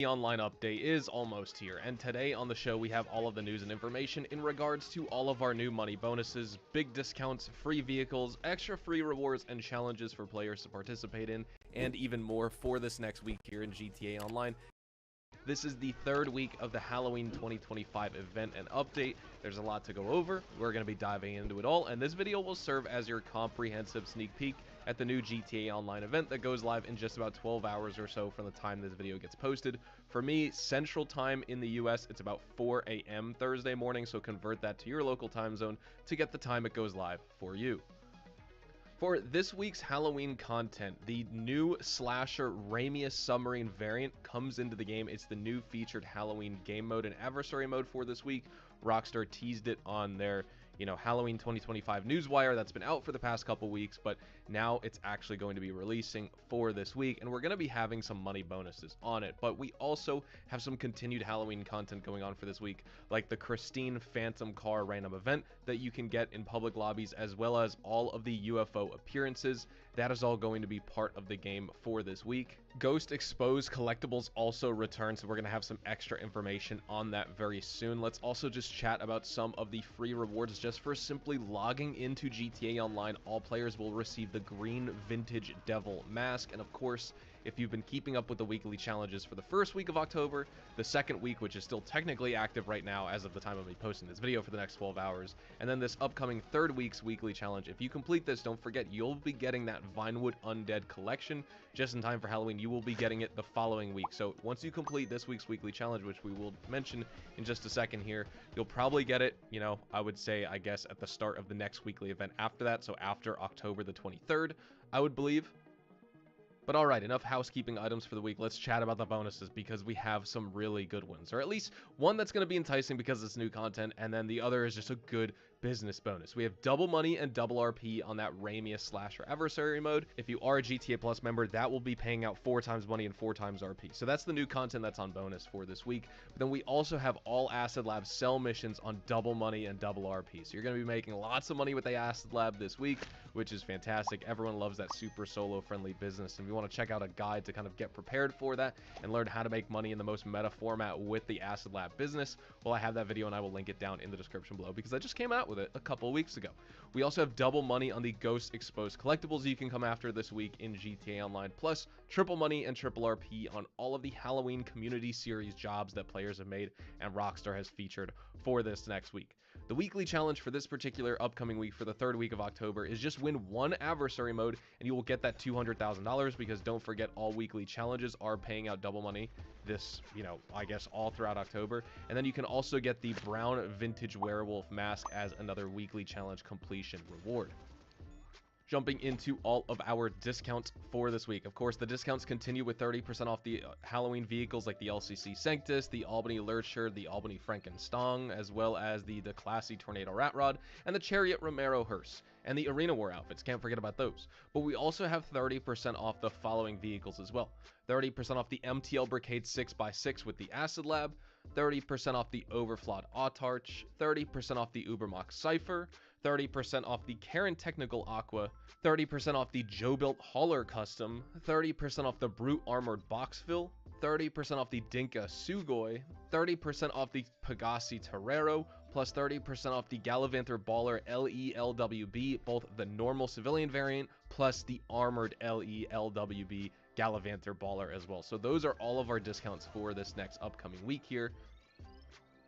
The online update is almost here, and today on the show we have all of the news and information in regards to all of our new money bonuses, big discounts, free vehicles, extra free rewards and challenges for players to participate in, and even more for this next week here in GTA Online. This is the third week of the Halloween 2025 event and update. There's a lot to go over. We're going to be diving into it all, and this video will serve as your comprehensive sneak peek at the new GTA Online event that goes live in just about 12 hours or so from the time this video gets posted. For me, Central Time in the US, it's about 4 a.m. Thursday morning, so convert that to your local time zone to get the time it goes live for you. For this week's Halloween content, the new slasher Ramius submarine variant comes into the game. It's the new featured Halloween game mode and adversary mode for this week. Rockstar teased it on their, Halloween 2025 newswire that's been out for the past couple weeks, but now it's actually going to be releasing for this week, and we're going to be having some money bonuses on it. But we also have some continued Halloween content going on for this week, like the Christine Phantom Car random event that you can get in public lobbies, as well as all of the UFO appearances. That is all going to be part of the game for this week. Ghost Exposed collectibles also return, so we're going to have some extra information on that very soon. Let's also just chat about some of the free rewards just for simply logging into GTA Online. All players will receive the green vintage devil mask, and of course, if you've been keeping up with the weekly challenges for the first week of October, the second week, which is still technically active right now as of the time of me posting this video for the next 12 hours, and then this upcoming third week's weekly challenge, if you complete this, don't forget you'll be getting that Vinewood Undead collection just in time for Halloween. You will be getting it the following week. So once you complete this week's weekly challenge, which we will mention in just a second here, you'll probably get it, I would say, I guess, at the start of the next weekly event after that, so after October the 23rd, I would believe. But alright, enough housekeeping items for the week. Let's chat about the bonuses, because we have some really good ones. Or at least one that's going to be enticing because it's new content, and then the other is just a good business bonus. We have double money and double RP on that Ramius slasher adversary mode. If you are a GTA Plus member, that will be paying out 4 times money and 4 times RP. So that's the new content that's on bonus for this week. But then we also have all Acid Lab sell missions on double money and double RP. So you're going to be making lots of money with the Acid Lab this week, which is fantastic. Everyone loves that super solo friendly business, and we want to check out a guide to kind of get prepared for that and learn how to make money in the most meta format with the Acid Lab business. Well, I have that video and I will link it down in the description below, because I just came out with it a couple weeks ago. We also have double money on the Ghost Exposed collectibles you can come after this week in GTA Online, plus triple money and triple RP on all of the Halloween community series jobs that players have made and Rockstar has featured for this next week. The weekly challenge for this particular upcoming week, for the third week of October, is just win one adversary mode and you will get that $200,000, because don't forget, all weekly challenges are paying out double money this, I guess all throughout October. And then you can also get the brown vintage werewolf mask as another weekly challenge completion reward. Jumping into all of our discounts for this week. Of course, the discounts continue with 30% off the Halloween vehicles like the LCC Sanctus, the Albany Lurcher, the Albany Frankenstong, as well as the Classy Tornado Rat Rod, and the Chariot Romero Hearse, and the Arena War outfits. Can't forget about those. But we also have 30% off the following vehicles as well. 30% off the MTL Brigade 6x6 with the Acid Lab, 30% off the Overflawed Autarch, 30% off the Ubermox Cypher, 30% off the Karen Technical Aqua, 30% off the Joe Built Hauler Custom, 30% off the Brute Armored Boxfill, 30% off the Dinka Sugoi, 30% off the Pegasi Torero, plus 30% off the Gallivanter Baller LELWB, both the normal civilian variant, plus the armored LELWB Gallivanter Baller as well. So those are all of our discounts for this next upcoming week here.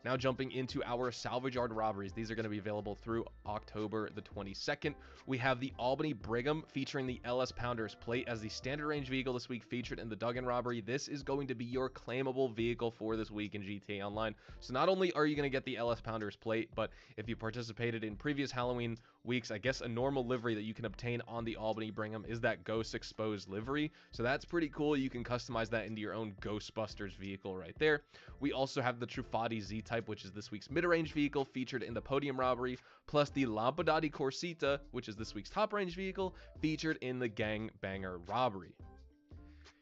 Now jumping into our salvage yard robberies. These are going to be available through October the 22nd. We have the Albany Brigham featuring the LS Pounders plate as the standard range vehicle this week, featured in the Duggan robbery. This is going to be your claimable vehicle for this week in GTA Online. So not only are you going to get the LS Pounders plate, but if you participated in previous Halloween weeks, I guess a normal livery that you can obtain on the Albany Brigham is that Ghost Exposed livery. So that's pretty cool. You can customize that into your own Ghostbusters vehicle right there. We also have the Truffati Z-Type, which is this week's mid-range vehicle featured in the Podium robbery, plus the Lampadati Corsita, which is this week's top-range vehicle featured in the Gang Banger robbery.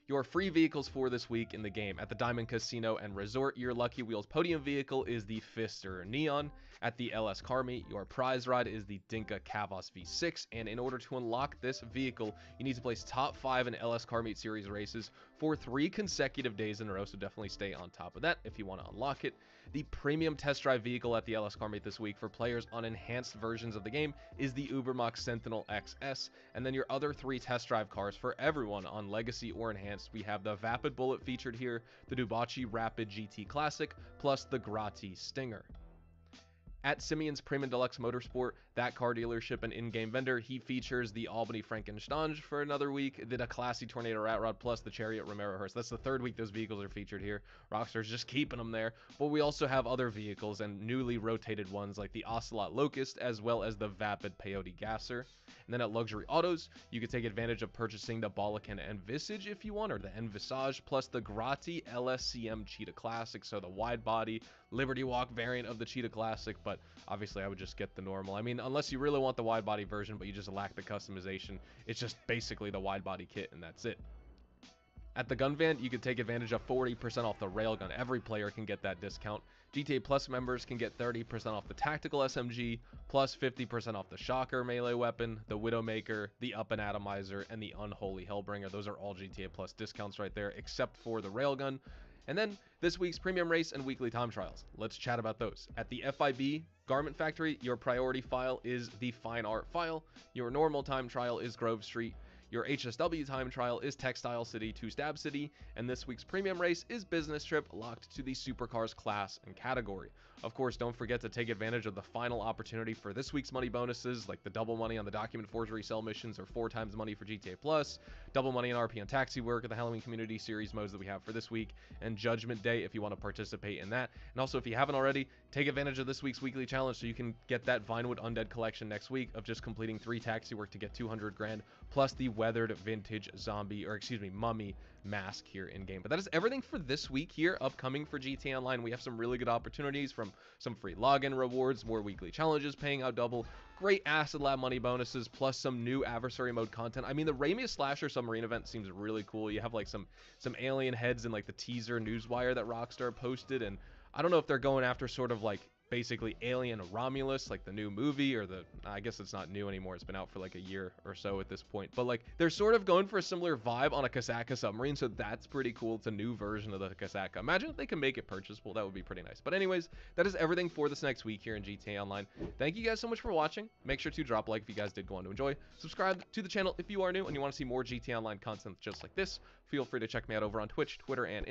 Your free vehicles for this week in the game: at the Diamond Casino and Resort, your Lucky Wheels Podium vehicle is the Fister Neon. At the LS car meet, your prize ride is the Dinka Kavos V6, and in order to unlock this vehicle, you need to place top 5 in LS car meet series races for 3 consecutive days in a row, so definitely stay on top of that if you want to unlock it. The premium test drive vehicle at the LS car meet this week for players on enhanced versions of the game is the Ubermax Sentinel XS, and then your other 3 test drive cars for everyone on Legacy or Enhanced. We have the Vapid Bullet featured here, the Dubachi Rapid GT Classic, plus the Grati Stinger. At Simeon's Premium Deluxe Motorsport, that car dealership and in-game vendor, he features the Albany Frankenstein for another week, the Classy Tornado Rat Rod, plus the Chariot Romero Hearse. That's the 3rd week those vehicles are featured here. Rockstar's just keeping them there. But we also have other vehicles and newly rotated ones like the Ocelot Locust, as well as the Vapid Peyote Gasser. And then at Luxury Autos, you can take advantage of purchasing the Balakan Envisage if you want, or the Envisage, plus the Grati LSCM Cheetah Classic, so the wide body Liberty Walk variant of the Cheetah Classic, but obviously I would just get the normal. I mean, unless you really want the wide body version, but you just lack the customization, it's just basically the wide body kit and that's it. At the Gun Van, you can take advantage of 40% off the Railgun. Every player can get that discount. GTA Plus members can get 30% off the Tactical SMG, plus 50% off the Shocker melee weapon, the Widowmaker, the Up and Atomizer, and the Unholy Hellbringer. Those are all GTA Plus discounts right there, except for the Railgun. And then this week's premium race and weekly time trials. Let's chat about those. At the FIB Garment Factory, your priority file is the Fine Art file. Your normal time trial is Grove Street. Your HSW time trial is Textile City to Stab City, and this week's premium race is Business Trip, locked to the Supercars class and category. Of course, don't forget to take advantage of the final opportunity for this week's money bonuses, like the double money on the Document Forgery Cell missions, or 4 times money for GTA Plus, double money in RP and Taxi Work, the Halloween Community Series modes that we have for this week, and Judgment Day if you want to participate in that. And also, if you haven't already, take advantage of this week's weekly challenge so you can get that Vinewood Undead collection next week of just completing 3 Taxi Work to get 200 grand, plus the weathered vintage zombie, or excuse me, mummy mask here in game. But that is everything for this week here. Upcoming for GTA Online, we have some really good opportunities, from some free login rewards, more weekly challenges paying out double, great Acid Lab money bonuses, plus some new adversary mode content. I mean, the Ramius Slasher submarine event seems really cool. You have like some alien heads in like the teaser newswire that Rockstar posted, and I don't know if they're going after sort of like basically Alien Romulus, like the new movie, or I guess it's not new anymore, it's been out for like a year or so at this point, but like they're sort of going for a similar vibe on a Kasaka submarine, so that's pretty cool. It's a new version of the Kasaka. Imagine if they can make it purchasable, that would be pretty nice. But anyways, that is everything for this next week here in GTA Online. Thank you guys so much for watching. Make sure to drop a like if you guys did go on to enjoy. Subscribe to the channel if you are new and you want to see more GTA Online content just like this. Feel free to check me out over on Twitch, Twitter, and Instagram.